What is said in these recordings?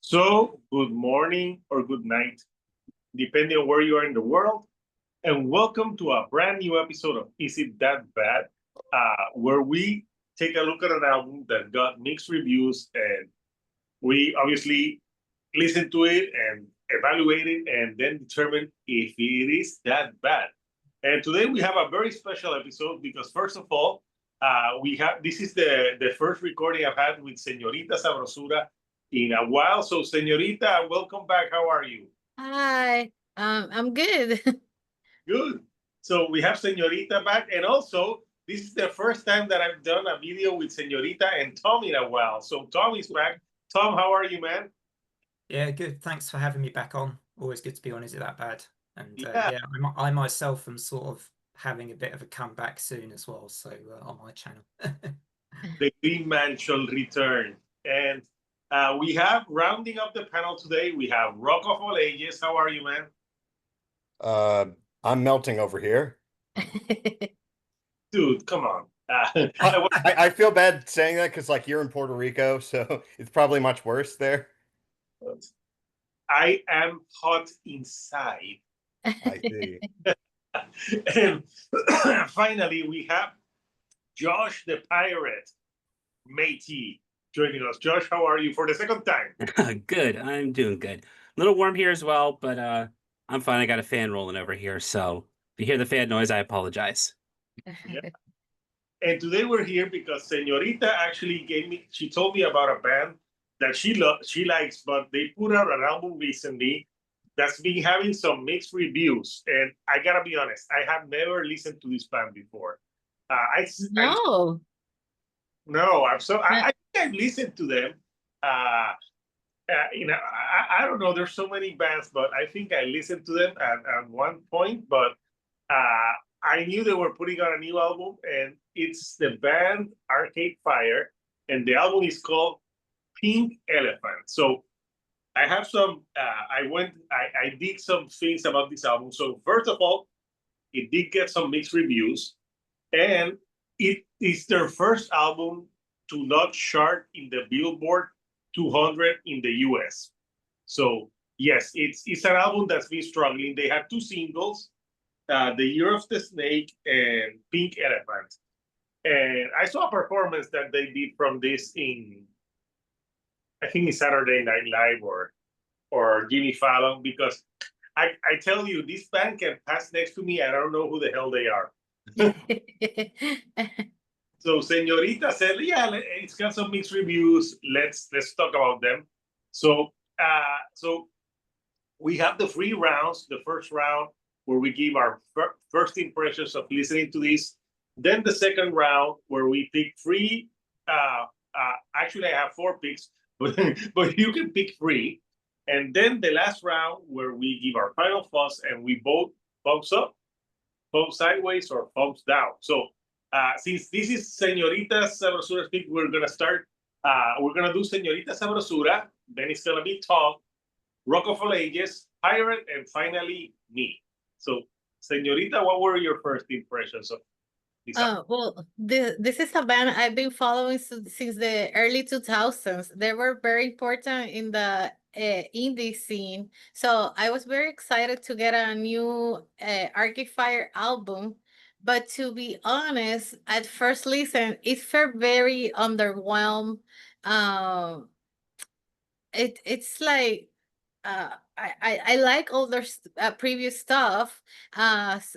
So, good morning or good night, depending on where you are in the world, and welcome to a brand new episode of Is It That Bad? Where we take a look at an album that got mixed reviews, and we obviously listen to it and evaluate it, and then determine if it is that bad. And today we have a very special episode because, first of all, we have this is the first recording I've had with Señorita Sabrosura in a while. So, Señorita, welcome back. How are you? Hi, I'm good. Good. So we have Señorita back, and also this is the first time that I've done a video with Señorita and Tom in a while. So Tom is back. Tom, how are you, man? Yeah, good. Thanks for having me back on. Always good to be on. Is It That Bad? And Yeah. yeah, I myself am sort of having a bit of a comeback soon as well. So on my channel. The Green Man shall return. And we have rounding up the panel today. We have Rock of All Ages. How are you, man? I'm melting over here. Dude, come on. I feel bad saying that because like you're in Puerto Rico, so it's probably much worse there. I am hot inside. I see. And finally, we have Josh the Pirate Métis joining us. Josh, how are you for the second time? Good. I'm doing good. A little warm here as well, but I'm fine. I got a fan rolling over here, so if you hear the fan noise, I apologize. Yeah. And today we're here because Señorita actually she told me about a band that she likes, but they put out an album recently that's been having some mixed reviews. And I gotta be honest, I have never listened to this band before. No. I think I've listened to them. I don't know. There's so many bands, but I think I listened to them at one point. But I knew they were putting out a new album, and it's the band Arcade Fire, and the album is called Pink Elephant. So I have some. I did some things about this album. So first of all, it did get some mixed reviews, and it is their first album to not chart in the Billboard 200 in the US. So yes, it's an album that's been struggling. They had two singles, The Year of the Snake and Pink Elephant. And I saw a performance that they did from this in, I think it's Saturday Night Live or Jimmy Fallon, because I tell you, this band can pass next to me. I don't know who the hell they are. So Señorita said, yeah, it's got some mixed reviews. Let's talk about them. So we have the three rounds. The first round where we give our first impressions of listening to this. Then the second round where we pick three. Actually, I have four picks, but you can pick three. And then the last round where we give our final thoughts and we vote thumbs up, thumbs sideways, or thumbs down. So since this is Señorita Sabrosura speak, we're gonna start. We're gonna do Señorita Sabrosura. Then it's gonna be Tom, Rock of All Ages, Pirate, and finally me. So, Señorita, what were your first impressions of this album? Well, this is a band I've been following since the early 2000s. They were very important in the indie scene. So I was very excited to get a new Arcade Fire album. But to be honest, at first listen, it felt very underwhelmed. It's like I like all their previous stuff.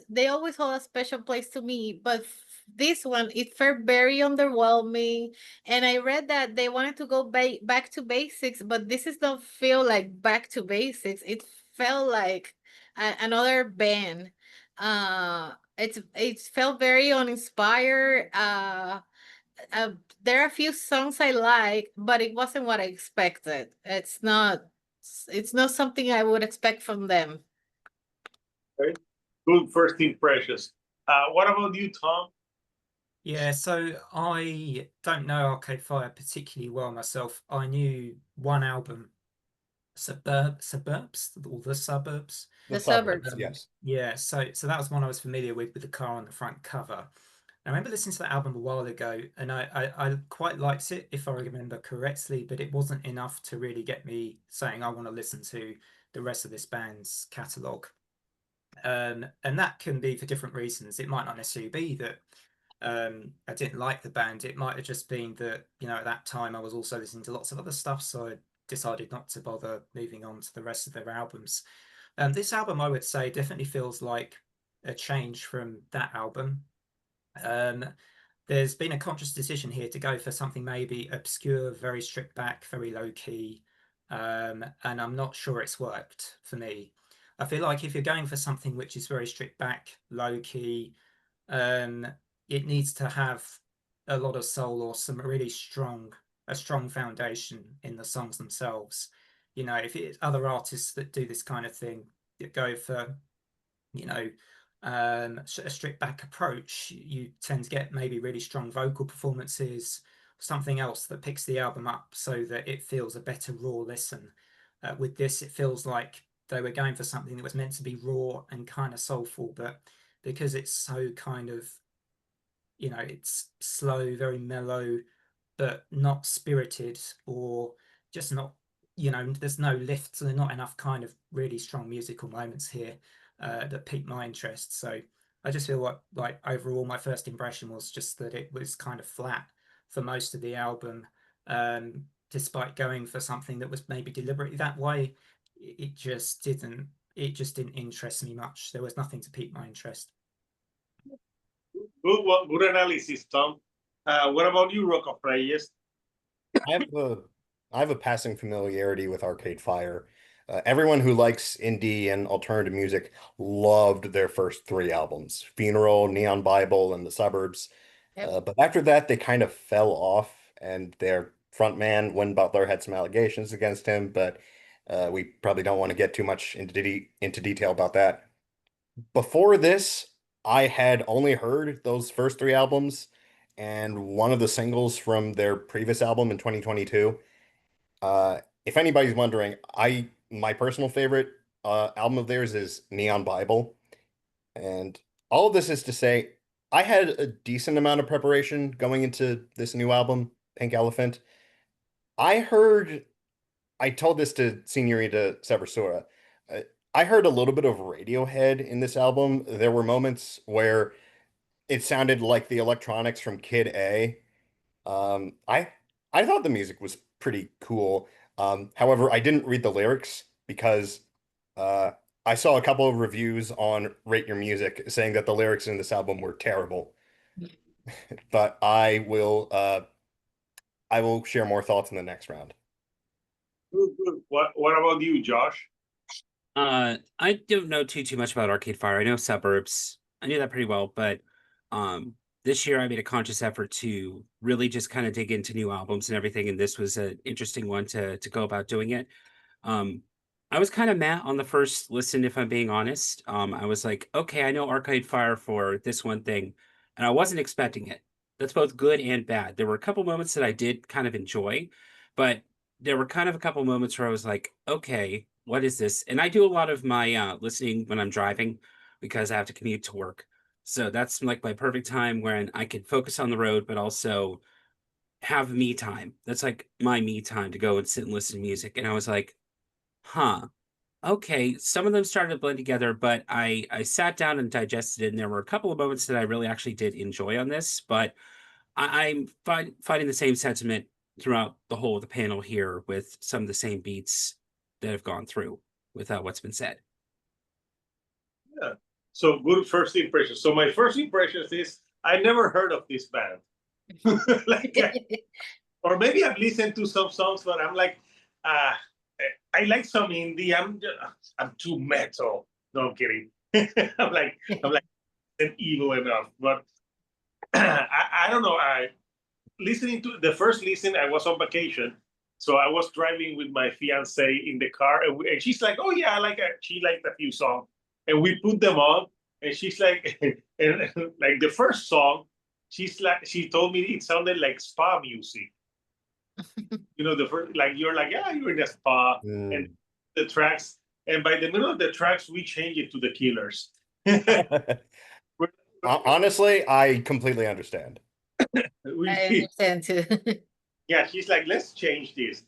They always hold a special place to me, but this one it felt very underwhelming. And I read that they wanted to go back to basics, but this is not feel like back to basics. It felt like another band. It felt very uninspired. There are a few songs I like, but it wasn't what I expected. It's not something I would expect from them. Okay. Good first impressions. What about you, Tom? Yeah, so I don't know Arcade Fire particularly well myself. I knew one album, Suburbs, or The Suburbs. The Suburbs. Yes. Yeah, so that was one I was familiar with the car on the front cover. I remember listening to that album a while ago, and I quite liked it, if I remember correctly, but it wasn't enough to really get me saying I want to listen to the rest of this band's catalogue. And that can be for different reasons. It might not necessarily be that I didn't like the band. It might have just been that, you know, at that time I was also listening to lots of other stuff, so I decided not to bother moving on to the rest of their albums. This album, I would say, definitely feels like a change from that album. There's been a conscious decision here to go for something maybe obscure, very stripped back, very low key, and I'm not sure it's worked for me. I feel like if you're going for something which is very stripped back, low key, it needs to have a lot of soul or some really strong foundation in the songs themselves. You know, if it's other artists that do this kind of thing, that go for, you know, a stripped back approach, you tend to get maybe really strong vocal performances, something else that picks the album up so that it feels a better raw listen. With this, it feels like they were going for something that was meant to be raw and kind of soulful, but because it's so kind of, you know, it's slow, very mellow, but not spirited, or just not, you know, there's no lift, so there's not enough kind of really strong musical moments here that piqued my interest. So I just feel like overall my first impression was just that it was kind of flat for most of the album, despite going for something that was maybe deliberately that way. It just didn't interest me much. There was nothing to pique my interest. Good analysis, Tom. What about you, Rocco Reyes? I have a passing familiarity with Arcade Fire. Everyone who likes indie and alternative music loved their first three albums: Funeral, Neon Bible, and The Suburbs. Yep. But after that, they kind of fell off, and their frontman, Win Butler, had some allegations against him, but we probably don't want to get too much into detail about that. Before this, I had only heard those first three albums and one of the singles from their previous album in 2022. If anybody's wondering, my personal favorite album of theirs is Neon Bible. And all of this is to say, I had a decent amount of preparation going into this new album, Pink Elephant. I told this to Senorita Seversura. I heard a little bit of Radiohead in this album. There were moments where it sounded like the electronics from Kid A. I thought the music was pretty cool. However, I didn't read the lyrics because I saw a couple of reviews on Rate Your Music saying that the lyrics in this album were terrible. But I will share more thoughts in the next round. Good. What about you, Josh? I don't know too much about Arcade Fire. I know Suburbs. I knew that pretty well, but this year I made a conscious effort to really just kind of dig into new albums and everything, and this was an interesting one to go about doing it. I was kind of mad on the first listen, if I'm being honest. I was like, okay, I know Arcade Fire for this one thing, and I wasn't expecting it. That's both good and bad. There were a couple moments that I did kind of enjoy, but there were kind of a couple moments where I was like, okay, what is this? And I do a lot of my listening when I'm driving because I have to commute to work. So that's like my perfect time when I can focus on the road, but also have me time. That's like my me time to go and sit and listen to music. And I was like, huh, okay. Some of them started to blend together, but I sat down and digested it. And there were a couple of moments that I really actually did enjoy on this, but I'm finding the same sentiment throughout the whole of the panel here with some of the same beats that have gone through with what's been said. Yeah. So good first impression. So my first impression is I never heard of this band. Or maybe I've listened to some songs, but I'm like, I like some indie. I'm too metal. No, I'm kidding. I'm like evil enough, but I don't know. Listening to the first listen, I was on vacation, so I was driving with my fiance in the car, and she's like, "Oh yeah, I like it." She liked a few songs, and we put them on, and she's like, and like the first song, she told me it sounded like spa music. You know, the first, like you're like, yeah, you're in a spa, and the tracks, and by the middle of the tracks, we change it to the Killers. Honestly, I completely understand. I understand too. Yeah, she's like, let's change this.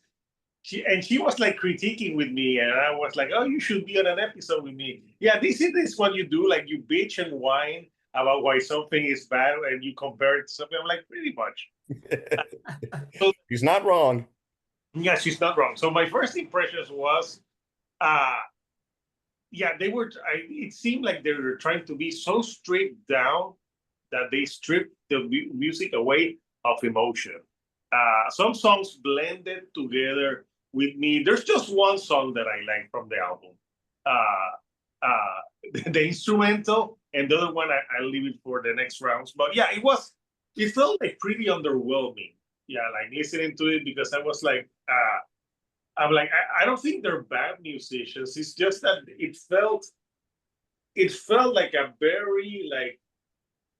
She was like critiquing with me, and I was like, oh, you should be on an episode with me. Yeah, this is what you do. Like you bitch and whine about why something is bad, and you compare it to something. I'm like, pretty much. He's not wrong. Yeah, she's not wrong. So my first impressions was, yeah, it seemed like they were trying to be so stripped down that they stripped the music away of emotion. Some songs blended together with me. There's just one song that I like from the album, the instrumental, and the other one I'll leave it for the next rounds. But yeah, it felt like pretty underwhelming. Yeah, like listening to it because I was like, I'm like, I don't think they're bad musicians. It's just that it felt like a very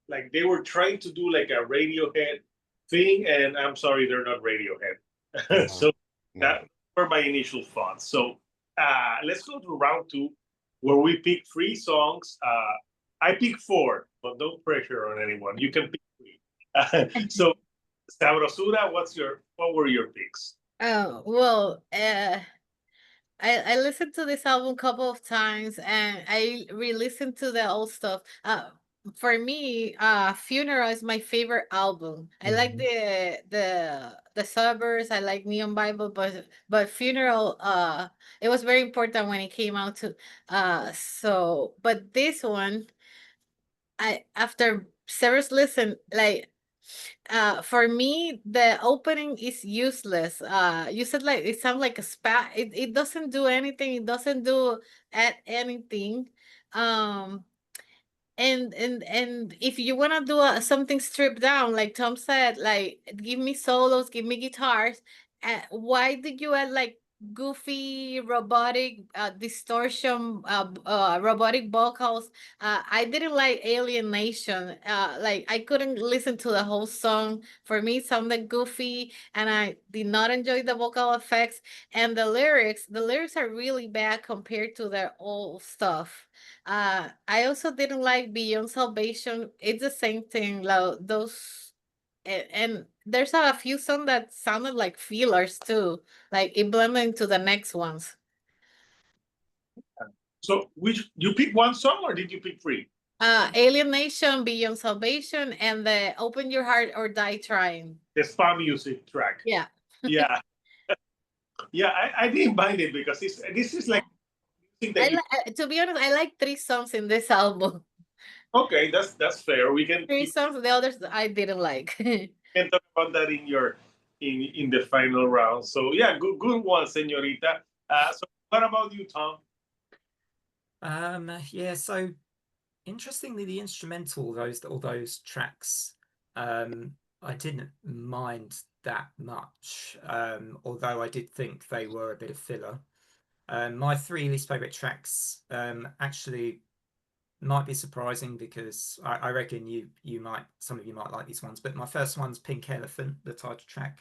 like they were trying to do like a Radiohead thing, and I'm sorry, they're not Radiohead. So that were my initial thoughts. So let's go to round 2, where we pick 3 songs. I pick 4, but no pressure on anyone. You can pick 3. So Sabrosura, what were your picks? Oh, well, I listened to this album a couple of times and I re-listened to the old stuff. For me, Funeral is my favorite album. I like the Suburbs, I like Neon Bible, but Funeral, it was very important when it came out too. But this one, after several listen, like for me the opening is useless. You said like it sounds like a spa. It doesn't do anything, it doesn't do add anything. um and if you want to do something stripped down, like Tom said, like give me solos, give me guitars, why did you add like goofy robotic distortion, robotic vocals? I didn't like Alienation. Like I couldn't listen to the whole song. For me it sounded goofy and I did not enjoy the vocal effects. And the lyrics are really bad compared to their old stuff. I also didn't like Beyond Salvation. It's the same thing. Like those, and there's a few songs that sounded like fillers too. Like it blended into the next ones. So which you pick one song or did you pick 3? Alienation, Beyond Salvation, and the Open Your Heart or Die Trying. The spa music track. Yeah. Yeah. Yeah, I didn't mind it because this is like To be honest, I like 3 songs in this album. okay, that's fair. We can 3 songs, the others I didn't like. can talk about that in the final round. So yeah, good one, señorita. So what about you, Tom? Yeah, so interestingly, the instrumental, all those tracks, I didn't mind that much, although I did think they were a bit of filler. My 3 least favorite tracks actually might be surprising because I reckon some of you might like these ones, but my first one's Pink Elephant, the title track.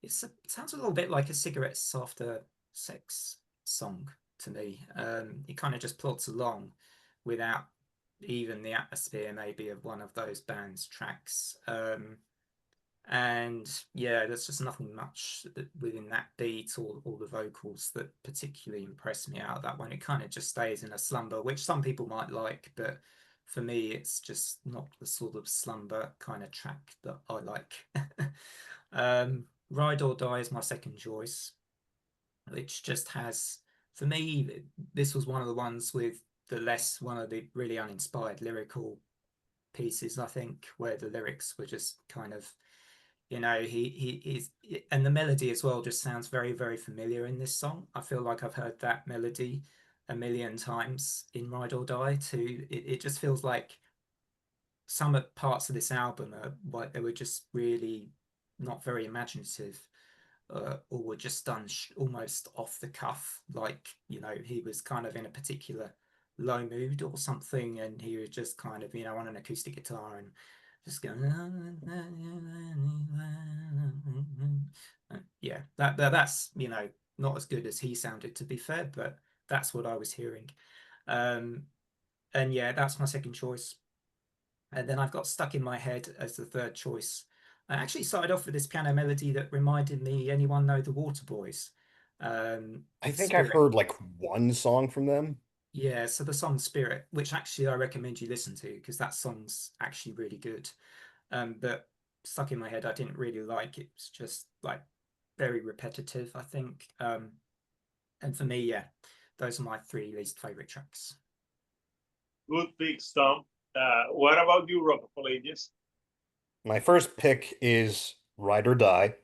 It sounds a little bit like a Cigarettes After Sex song to me. It kind of just plods along without even the atmosphere maybe of one of those bands' tracks. And yeah, there's just nothing much within that beat or the vocals that particularly impressed me out of that one. It kind of just stays in a slumber, which some people might like, but for me it's just not the sort of slumber kind of track that I like. Ride or Die is my second choice, which just has, for me, this was one of the ones with one of the really uninspired lyrical pieces, I think, where the lyrics were just kind of, he's, and the melody as well just sounds very, very familiar in this song. I feel like I've heard that melody a million times in Ride or Die too. It just feels like some parts of this album are like they were just really not very imaginative, or were just done almost off the cuff, like he was kind of in a particular low mood or something, and he was just kind of on an acoustic guitar and just going yeah, that's not as good as he sounded, to be fair, but that's what I was hearing. And yeah, that's my second choice. And then I've got Stuck in My Head as the third choice. I actually started off with this piano melody that reminded me, anyone know the Waterboys? I think I've Spirit. heard like one song from them. Yeah, so the song Spirit, which actually I recommend you listen to because that song's actually really good. But Stuck in My Head, I didn't really like. It's just like very repetitive, I think. And for me, yeah, those are my three least favorite tracks. Good pick, Tom. What about you, Rock of Ages? My first pick is Ride or Die.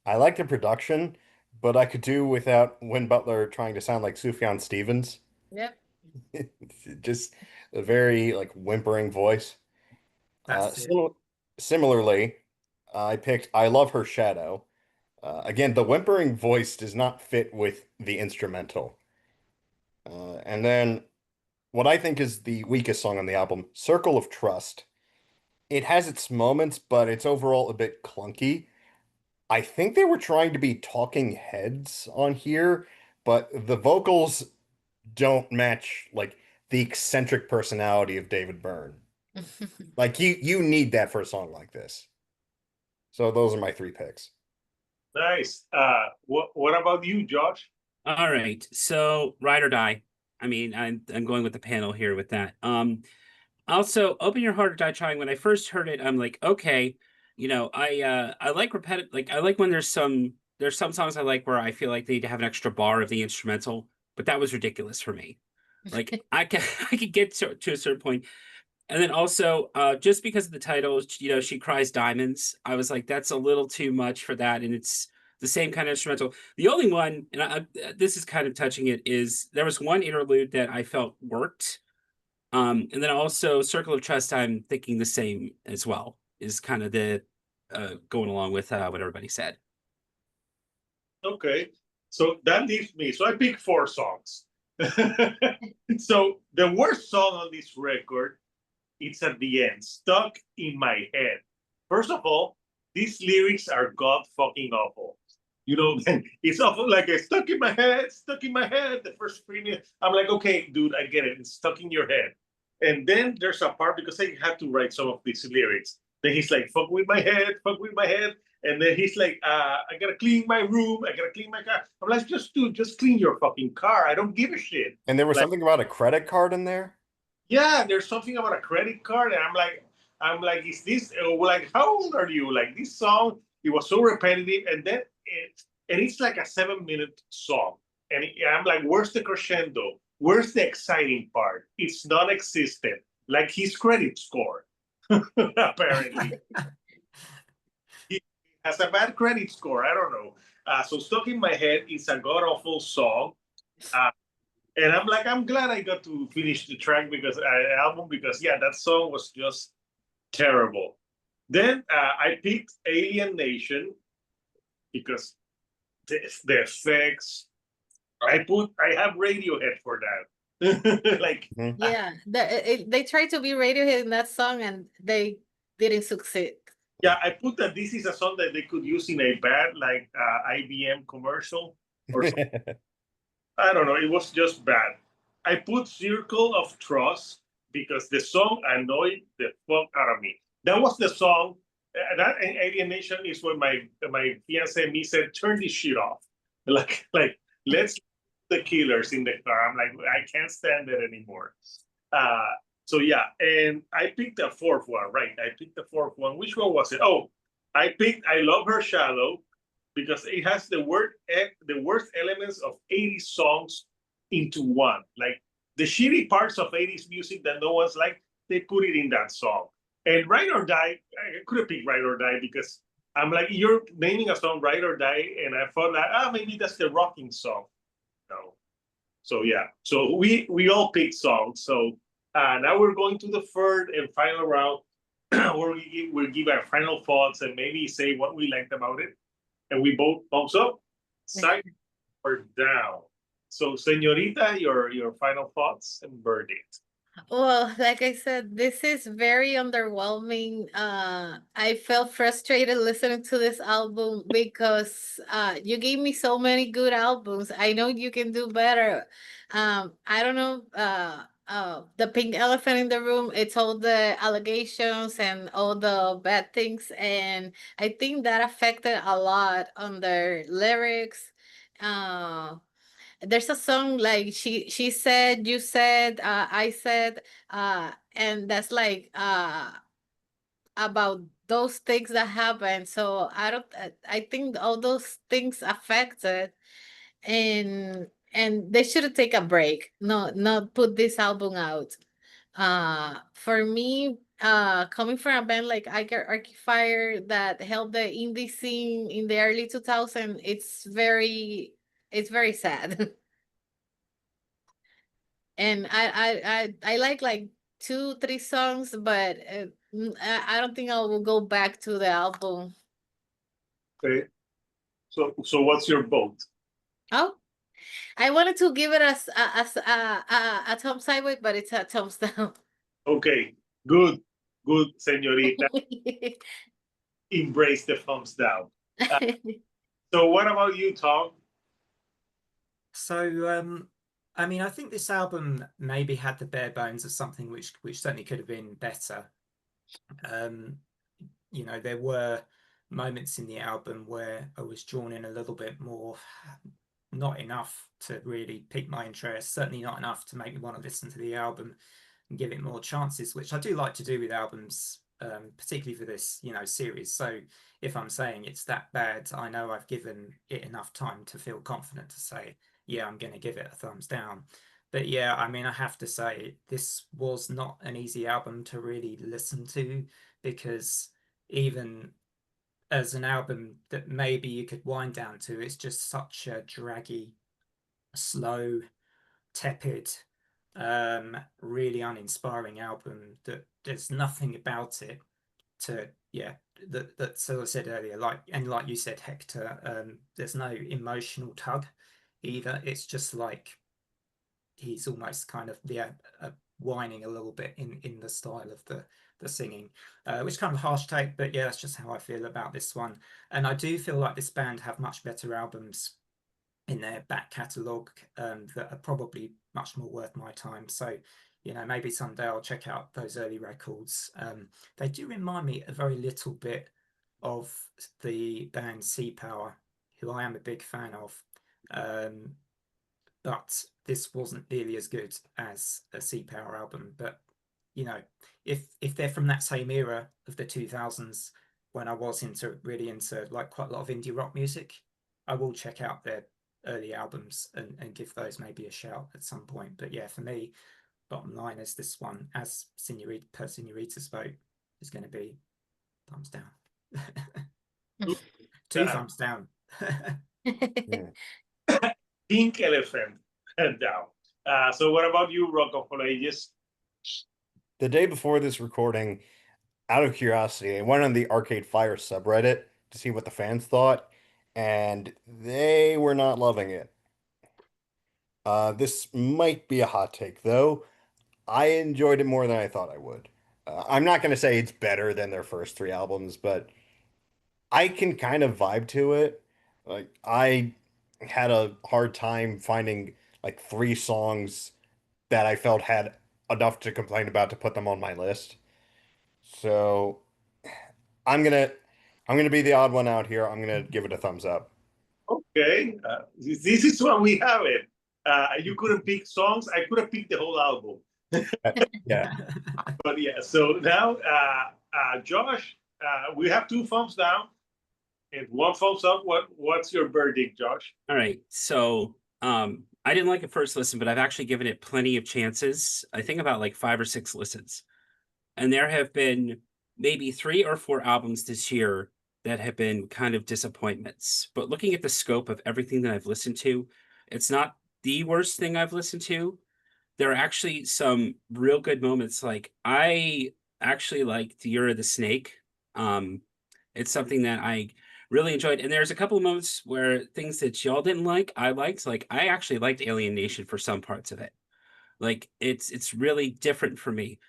I like the production, but I could do without Win Butler trying to sound like Sufjan Stevens. Yep. Just a very like whimpering voice. That's it. Similarly, I picked I Love Her Shadow. Again, the whimpering voice does not fit with the instrumental. And then what I think is the weakest song on the album, Circle of Trust. It has its moments, but it's overall a bit clunky. I think they were trying to be Talking Heads on here, but the vocals don't match like the eccentric personality of David Byrne. Like you need that for a song like this. So those are my three picks. Nice. What about you, Josh? All right. So Ride or Die. I mean, I'm going with the panel here with that. Also, Open Your Heart or Die Trying. When I first heard it, I'm like, okay, I like repetitive, like I like when there's some songs I like where I feel like they need to have an extra bar of the instrumental, but that was ridiculous for me. Like I could get to a certain point. And then also, just because of the title, She Cries Diamonds, I was like, that's a little too much for that. And it's the same kind of instrumental. The only one, and this is kind of touching it, is there was one interlude that I felt worked. And then also Circle of Trust, I'm thinking the same as well, is kind of the going along with what everybody said. Okay. So that leaves me. So I picked 4 songs. So the worst song on this record, it's at the end, Stuck in My Head. First of all, these lyrics are god fucking awful. It's awful, like stuck in my head, stuck in my head. The first 3 minutes, I'm like, okay, dude, I get it. It's stuck in your head. And then there's a part, because I had to write some of these lyrics. Then he's like, fuck with my head, fuck with my head. And then he's like, I gotta clean my room, I gotta clean my car. I'm like, just clean your fucking car. I don't give a shit. And there was Like, something about a credit card in there. yeah, there's something about a credit card, and I'm like, is this like, how old are you? Like, this song, it was so repetitive, and then it's like a 7-minute song, and I'm like, where's the crescendo? Where's the exciting part? It's non-existent, like his credit score. Apparently, he has a bad credit score. I don't know. So Stuck in My Head is a god awful song. And I'm like, I'm glad I got to finish the track album because yeah, that song was just terrible. Then I picked Alien Nation because the effects. I have Radiohead for that. Like, Yeah, they tried to be Radiohead in that song and they didn't succeed. yeah, I put that this is a song that they could use in a bad like IBM commercial or something. I don't know. It was just bad. I put Circle of Trust because the song annoyed the fuck out of me. That was the song. That Alien Nation is when my fiance and me said, "Turn this shit off." Like let's the Killers in the car. I'm like, I can't stand it anymore. So yeah, and I picked the 4th one. Right, I picked the 4th one. Which one was it? Oh, I picked I Love Her Shadow, because it has the worst elements of 80s songs into one. Like the shitty parts of 80s music that no one's like, they put it in that song. And Ride or Die, I could have picked Ride or Die because I'm like, you're naming a song Ride or Die, and I thought like, maybe that's the rocking song. No. So yeah, so we all picked songs. So now we're going to the 3rd and final round where we'll give our final thoughts and maybe say what we liked about it. And we both thumbs up, side or down. So, Señorita, your final thoughts and verdict. Well, like I said, this is very underwhelming. I felt frustrated listening to this album because you gave me so many good albums. I know you can do better. I don't know. the pink elephant in the room. It's all the allegations and all the bad things, and I think that affected a lot on their lyrics. There's a song like she said, you said, I said, and that's like about those things that happen. So I don't. I think all those things affected, and they should take a break. Not put this album out. For me, coming from a band like Arcade Fire that helped the indie scene in the early 2000s, it's very sad. And I like 2 3 songs, but I don't think I will go back to the album. Okay. So what's your vote? Oh, I wanted to give it a thumbs sideways, but it's a thumbs down. Okay, good, señorita. Embrace the thumbs down. So what about you, Tom? So, I mean, I think this album maybe had the bare bones of something which certainly could have been better. You know, there were moments in the album where I was drawn in a little bit more, not enough to really pique my interest, certainly not enough to make me want to listen to the album and give it more chances, which I do like to do with albums, particularly for this, you know, series. So if I'm saying it's that bad, I know I've given it enough time to feel confident to say, yeah, I'm going to give it a thumbs down. But yeah, I mean, I have to say this was not an easy album to really listen to, because even as an album that maybe you could wind down to, it's just such a draggy, slow, tepid, really uninspiring album that there's nothing about it to, yeah, that so I said earlier, like you said, Hector, there's no emotional tug either. It's just like he's almost kind of whining a little bit in the style of the singing, which is kind of a harsh take, but yeah, that's just how I feel about this one. And I do feel like this band have much better albums in their back catalogue, that are probably much more worth my time. So, you know, maybe someday I'll check out those early records. They do remind me a very little bit of the band Sea Power, who I am a big fan of. But this wasn't nearly as good as a Sea Power album. But you know, if they're from that same era of the 2000s, when I was really into like quite a lot of indie rock music, I will check out their early albums and give those maybe a shout at some point. But yeah, for me, bottom line is this one, as Senorita's vote, is going to be thumbs down. Two thumbs down. Yeah. Pink elephant down. So what about you, Rock of Ages? The day before this recording, out of curiosity, I went on the Arcade Fire subreddit to see what the fans thought, and they were not loving it. This might be a hot take, though. I enjoyed it more than I thought I would. I'm not going to say it's better than their first 3 albums, but I can kind of vibe to it. Like, I had a hard time finding like 3 songs that I felt had enough to complain about to put them on my list. So I'm gonna I'm gonna be the odd one out here. I'm gonna give it a thumbs up. Okay, this is what we have it. You couldn't pick songs. I could have picked the whole album. Yeah. But yeah, so now, Josh, we have 2 thumbs down and 1 thumbs up. What's your verdict, Josh? All right. So I didn't like it first listen, but I've actually given it plenty of chances. I think about like 5 or 6 listens. And there have been maybe 3 or 4 albums this year that have been kind of disappointments. But looking at the scope of everything that I've listened to, it's not the worst thing I've listened to. There are actually some real good moments. Like I actually liked Year of the Snake. It's something that I really enjoyed. And there's a couple of moments where things that y'all didn't like, I liked. Like I actually liked Alien Nation for some parts of it. Like it's really different for me.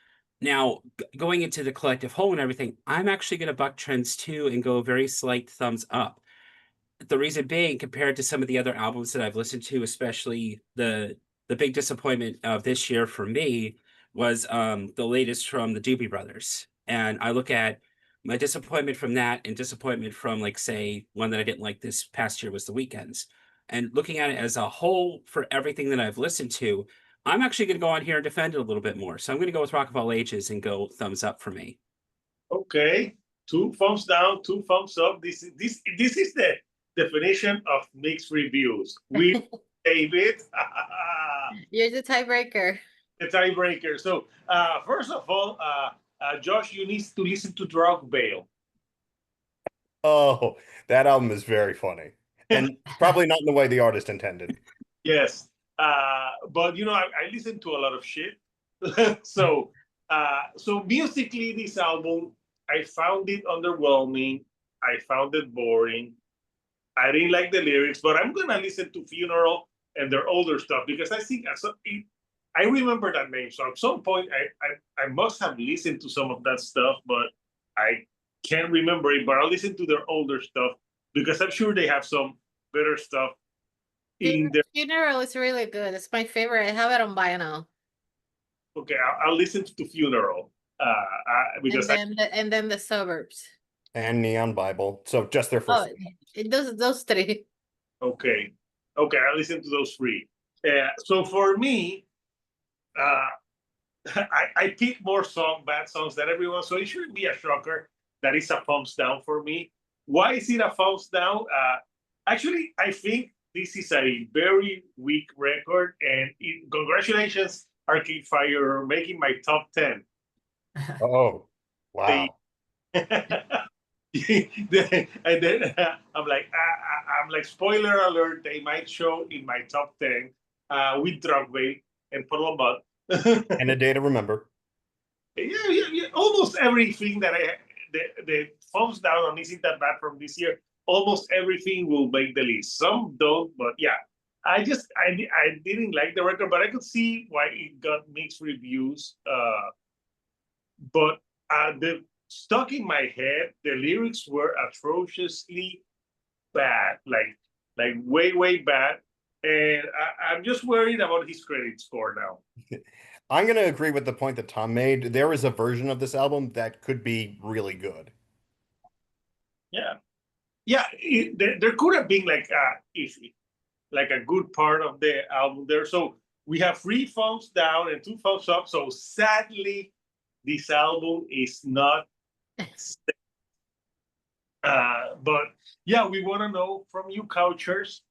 Now, going into the collective whole and everything, I'm actually going to buck trends too and go a very slight thumbs up. The reason being, compared to some of the other albums that I've listened to, especially the the big disappointment of this year for me was the latest from the Doobie Brothers. And I look at my disappointment from that and disappointment from, like, say, one that I didn't like this past year was The Weeknd's. And looking at it as a whole for everything that I've listened to, I'm actually going to go on here and defend it a little bit more. So I'm going to go with Rock of All Ages and go thumbs up for me. Okay, 2 thumbs down, 2 thumbs up. This is the definition of mixed reviews. We David, You're the tiebreaker. the tiebreaker. So first of all, Josh, you need to listen to Drug Veil. Oh, that album is very funny. And probably not in the way the artist intended. Yes. But you know, I listen to a lot of shit. So musically, this album, I found it underwhelming. I found it boring. I didn't like the lyrics, but I'm gonna listen to Funeral and their older stuff because I think I remember that name. So at some point, I must have listened to some of that stuff, but I can't remember it. But I'll listen to their older stuff because I'm sure they have some better stuff in there. Funeral is really good. It's my favorite. I have it on vinyl. Okay, I'll listen to Funeral because And then the Suburbs. And Neon Bible. So just their Oh, first. those three. Okay, I'll listen to those 3. So for me, I pick more bad songs than everyone, so it shouldn't be a shocker that it's a thumbs down for me. Why is it a thumbs down? Actually, I think this is a very weak record, and congratulations, Arcade Fire, making my top 10. Oh, wow. And then I'm like, spoiler alert, they might show in my top 10 with Drug Veil and Puddle of Mud. And a day to remember. Yeah. Almost everything that the thumbs down on Isn't That Bad from this year, almost everything will make the list. Some don't, but yeah. I didn't like the record, but I could see why it got mixed reviews. But the stuck in my head, the lyrics were atrociously bad, like way bad. And I'm just worried about his credit score now. I'm going to agree with the point that Tom made. There is a version of this album that could be really good. Yeah. There could have been like a good part of the album there. So we have 3 thumbs down and 2 thumbs up. So sadly, this album is not. But yeah, we want to know from you, Couchers,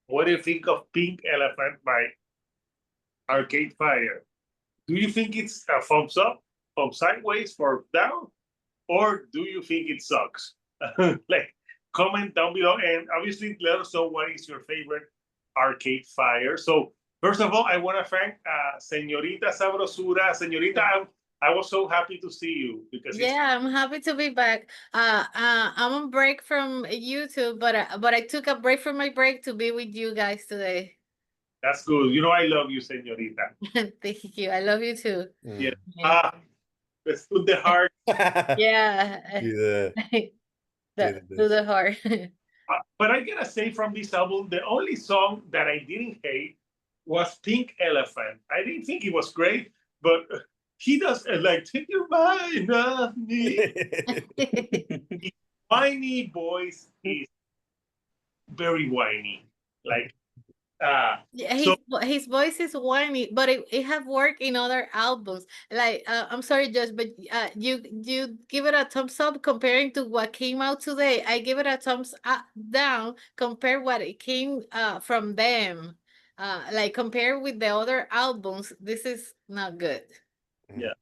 what do you think of Pink Elephant by Arcade Fire? Do you think it's a thumbs up, thumbs sideways, or down? Or do you think it sucks? Like, comment down below, and obviously let us know what is your favorite Arcade Fire. So first of all, I want to thank Señorita Sabrosura. Señorita, I was so happy to see you because I'm happy to be back. I'm on break from YouTube, but I took a break from my break to be with you guys today. That's good. You know I love you, Señorita. Thank you. I love you too. Yeah. Let's put the heart. Yeah. Do Do the heart. But I gotta say, from this album, the only song that I didn't hate was Pink Elephant. I didn't think it was great, but he does like take your mind off me. Whiny voice is very whiny. Like Yeah, his voice is whiny, but it have worked in other albums. Like I'm sorry, Josh, but you give it a thumbs up comparing to what came out today. I give it a thumbs down compared what it came from them. Like compared with the other albums, this is not good. Yeah.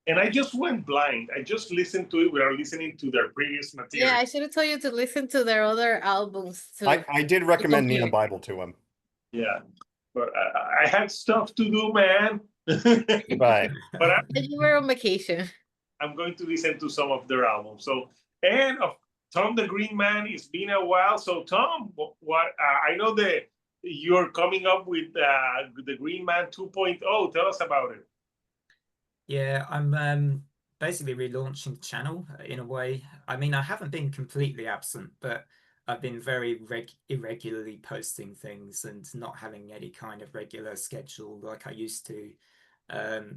And I just went blind. I just listened to it without listening to their previous material. Yeah, I should have told you to listen to their other albums too. I did recommend Neon Bible to him. Yeah, but I had stuff to do, man. Right. But you were on vacation. I'm going to listen to some of their albums. So, and of Tom the Green Man, it's been a while. So, Tom, what I know that you're coming up with the Green Man 2.0. Tell us about it. Yeah, I'm basically relaunching the channel in a way. I mean, I haven't been completely absent, but I've been very irregularly posting things and not having any kind of regular schedule like I used to.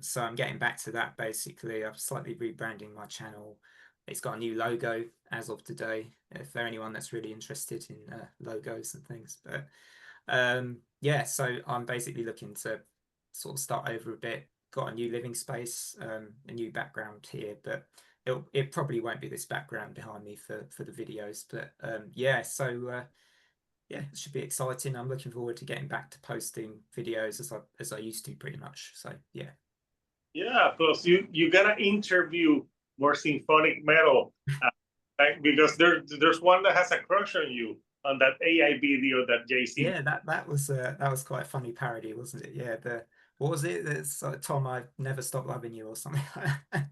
So I'm getting back to that basically. I'm slightly rebranding my channel. It's got a new logo as of today, if there anyone that's really interested in logos and things. But yeah, so I'm basically looking to sort of start over a bit. Got a new living space, a new background here, but it probably won't be this background behind me for the videos. But yeah, so yeah, it should be exciting. I'm looking forward to getting back to posting videos as I used to, pretty much. So yeah. Yeah, plus you gotta interview more symphonic metal, like, because there's one that has a crush on you on that AI video that JC. Yeah, that was quite a funny parody, wasn't it? Yeah, what was it? It's Tom, I never stopped loving you or something like that.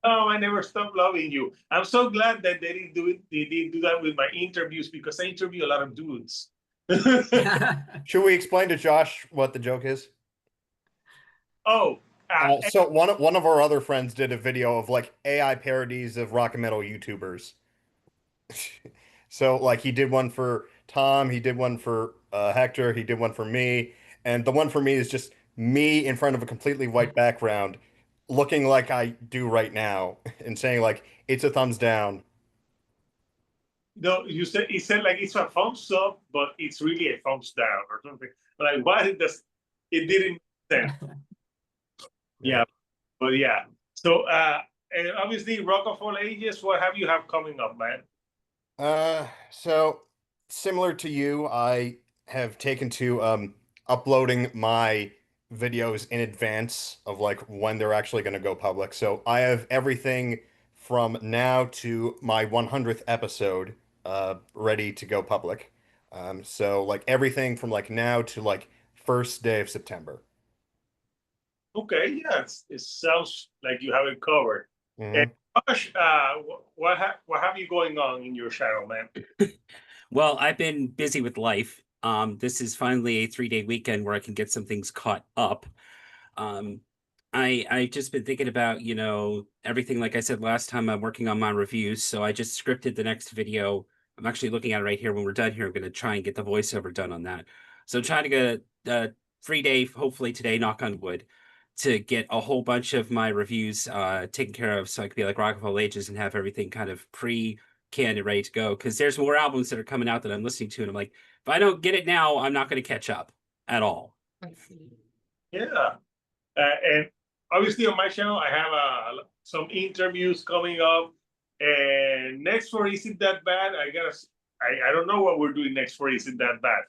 Oh, I never stopped loving you. I'm so glad that they didn't do it. They didn't do that with my interviews because I interview a lot of dudes. Should we explain to Josh what the joke is? Oh, So one of our other friends did a video of like AI parodies of rock and metal YouTubers. So like he did one for Tom, he did one for Hector, he did one for me, and the one for me is just me in front of a completely white background, looking like I do right now, and saying like it's a thumbs down. no, he said like it's a thumbs up, but it's really a thumbs down or something. Like what it didn't make sense. Yeah, but yeah. So and obviously Rock of All Ages, what have you have coming up, man? So similar to you, I have taken to uploading my videos in advance of like when they're actually going to go public. So I have everything from now to my 100th episode ready to go public. So like everything from like now to like first day of September. Okay, yeah, it sounds like you have it covered. And Josh, what have you going on in your channel, man? Well, I've been busy with life. This is finally a 3-day weekend where I can get some things caught up. I've just been thinking about, everything, like I said last time, I'm working on my reviews. So I just scripted the next video. I'm actually looking at it right here. When we're done here, I'm going to try and get the voiceover done on that. So I'm trying to get a 3-day, hopefully today, knock on wood, to get a whole bunch of my reviews taken care of so I could be like Rock of All Ages and have everything kind of pre-canned and ready to go. Because there's more albums that are coming out that I'm listening to. And I'm like, if I don't get it now, I'm not going to catch up at all. Yeah, and obviously on my channel I have some interviews coming up. And next for Is It That Bad? I don't know what we're doing next for Is It That Bad?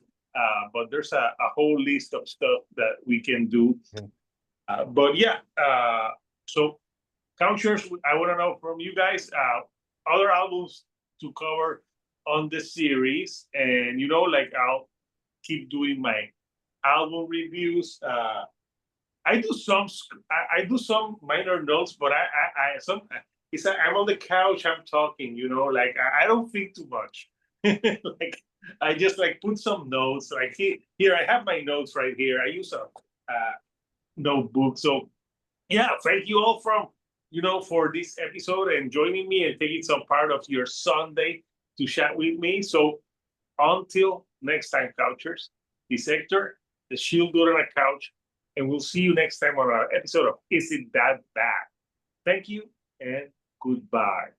But there's a whole list of stuff that we can do. But yeah, so Couchers, I want to know from you guys other albums to cover on the series, and like I'll keep doing my album reviews. I do some minor notes, but I'm on the couch, I'm talking, like I don't think too much. Like I just like put some notes, like here I have my notes right here. I use a notebook. So yeah, thank you all for this episode and joining me and taking some part of your Sunday to chat with me. So until next time, Couchers, this is Hector, the Shield Dude on a Couch, and we'll see you next time on our episode of Is It That Bad? Thank you and goodbye.